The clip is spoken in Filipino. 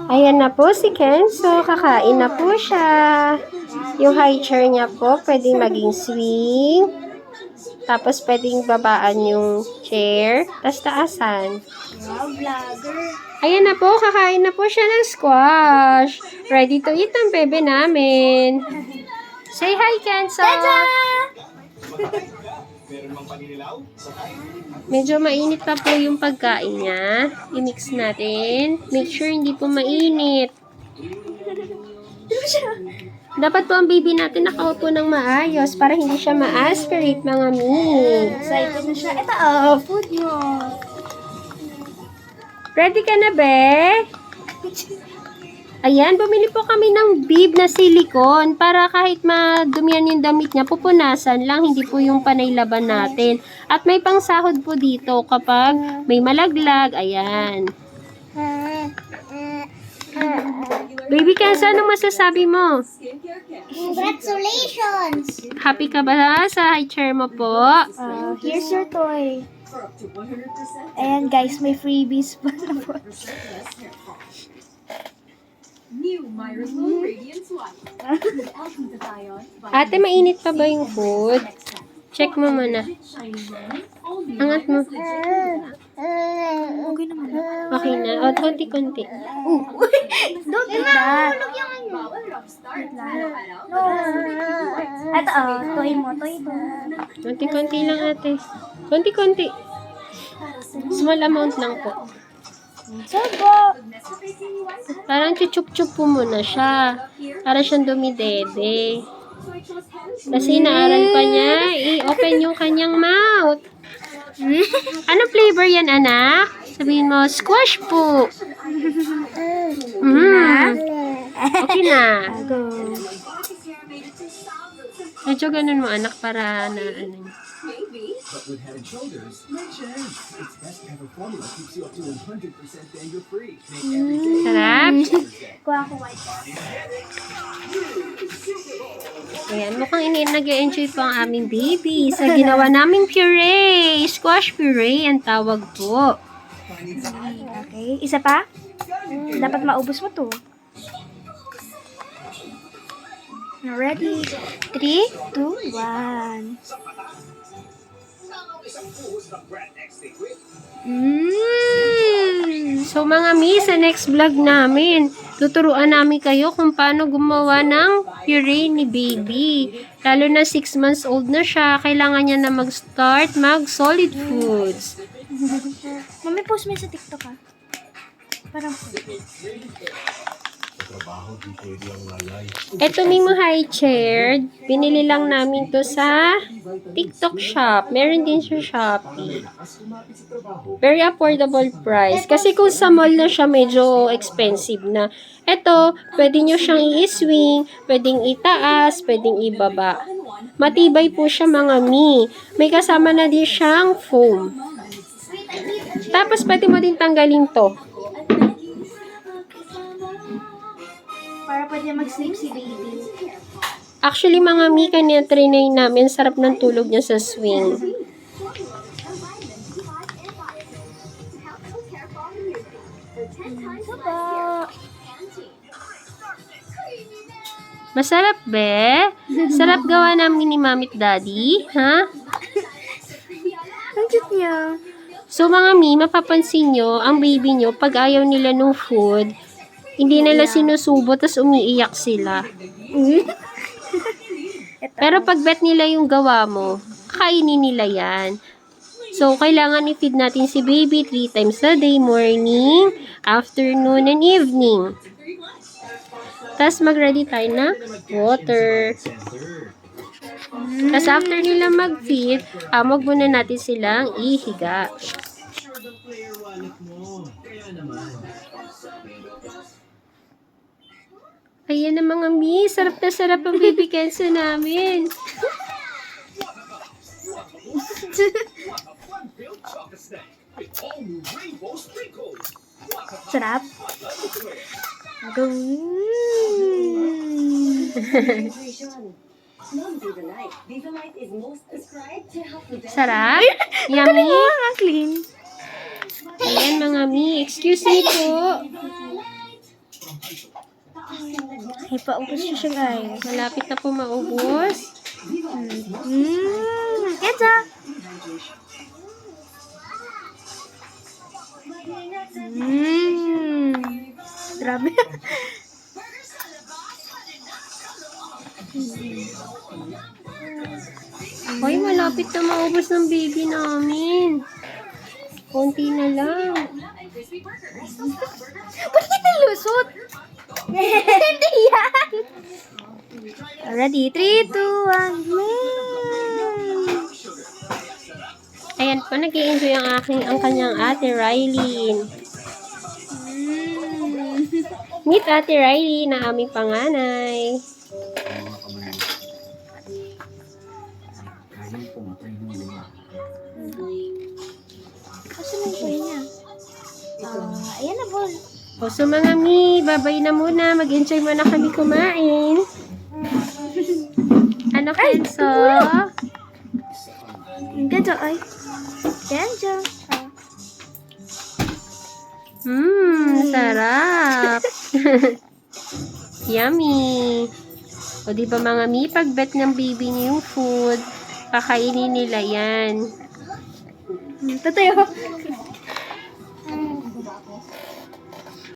Ayan na po si Kenzo. Kakain na po siya. Yung high chair niya po, pwedeng maging swing. Tapos, pwedeng babaan yung chair. Tapos, taasan. Wow, vlogger. Ayan na po, kakain na po siya ng squash. Ready to eat ang bebe namin. Say hi, Kenzo! Medyo mainit pa po yung pagkain niya. I-mix natin. Make sure hindi po mainit. Dapat po ang baby natin nakaupo ng maayos para hindi siya ma-aspirate, mga mi. Excited na siya. Ito, food mo. Ready ka na, be? Ayan, bumili po kami ng bib na silicone para kahit madumihan yung damit niya, pupunasan lang, hindi po yung panay laban natin. At may pangsahod po dito kapag may malaglag. Ayan. Baby Kenzo, ano masasabi mo? Congratulations! Happy ka ba sa high chair mo po? Here's your toy. Ayan guys, may freebies pa na po. New Myrosol Radiance White. With alkaline Ate, mainit pa ba yung food? Check mo muna. Angat mo. Okay naman. Okay na. O, konti-konti. Don't do that. Ito, toy mo, toy mo. Konti-konti lang, ate. Konti-konti. Small amount lang po. Sobo! Parang chuchup-chup po muna siya. Para siyang dumidede. Kasi naaral pa niya, i-open yung kanyang mouth. Anong flavor yan, anak? Sabihin mo, squash po. Okay na. Go. Medyo ganun mo, anak, para na ano. But with Head & Shoulders, no chance. Its best ever formula keeps you up to 100% danger-free. Make every day Sarap. Kuha ko white. Ayan, mukhang nag-enjoy po ang aming baby sa ginawa naming puree. Squash puree ang tawag po. Okay, isa pa? Dapat maubos mo to. Ready? 3, 2, 1. So mga mi, sa next vlog namin, tuturuan namin kayo kung paano gumawa ng puree ni baby. Lalo na 6 months old na siya, kailangan niya na mag-start mag-solid foods. Mami, post mo sa TikTok ha. Parang Ito Mimo high chair, binili lang namin to sa TikTok shop. Meron din sa Shopee. Very affordable price. Kasi kung sa mall na siya, medyo expensive na. Ito, pwede nyo siyang i-swing, pwedeng itaas, pwedeng ibaba. Matibay po siya mga mi. May kasama na din siyang foam. Tapos pwede mo din tanggalin to. para pwede mag-sleep si baby. Actually, mga mi, kanya trinay namin. Sarap ng tulog niya sa swing. Masarap, be? Sarap gawa namin ni Mami at Daddy. Ha? Ang cute niya. So, mga mi, mapapansin nyo, ang baby nyo, pag ayaw nila ng food, hindi nila sinusubo, tas umiiyak sila. Pero pag bet nila yung gawa mo, kakainin nila yan. So, kailangan i-feed natin si baby 3 times a day, morning, afternoon, and evening. Tapos, mag-ready tayo na water. Tapos, after nila mag-feed, wag muna natin silang ihiga. Ayan na mga mi, sarap na sarap ang baby Kenzo namin. Sarap. Go. Sarap? Yummy? Clean. Ayan mga mi, excuse me po. Ay, paubos siya guys. Malapit na po maubos. Ito. Grabe. Hoy, malapit na maubos ng baby namin. Konti na lang. Ba't kita lusot? Hindi yan. Ready? 3, 2, 1. Ayan po, nag-i-enjoy ang kanyang ate Riley. Meet ate Riley na aming panganay. Kasi may boy niya. Ayan na po. O so mga mi, babay na muna. Mag-enjoy muna kami kumain. Ano, Kenzo? Ganjo, ay. Ganjo. Sarap. Yummy. O di ba mga mi, pag-bet ng baby niyo yung food, kakainin nila yan. Tatayo.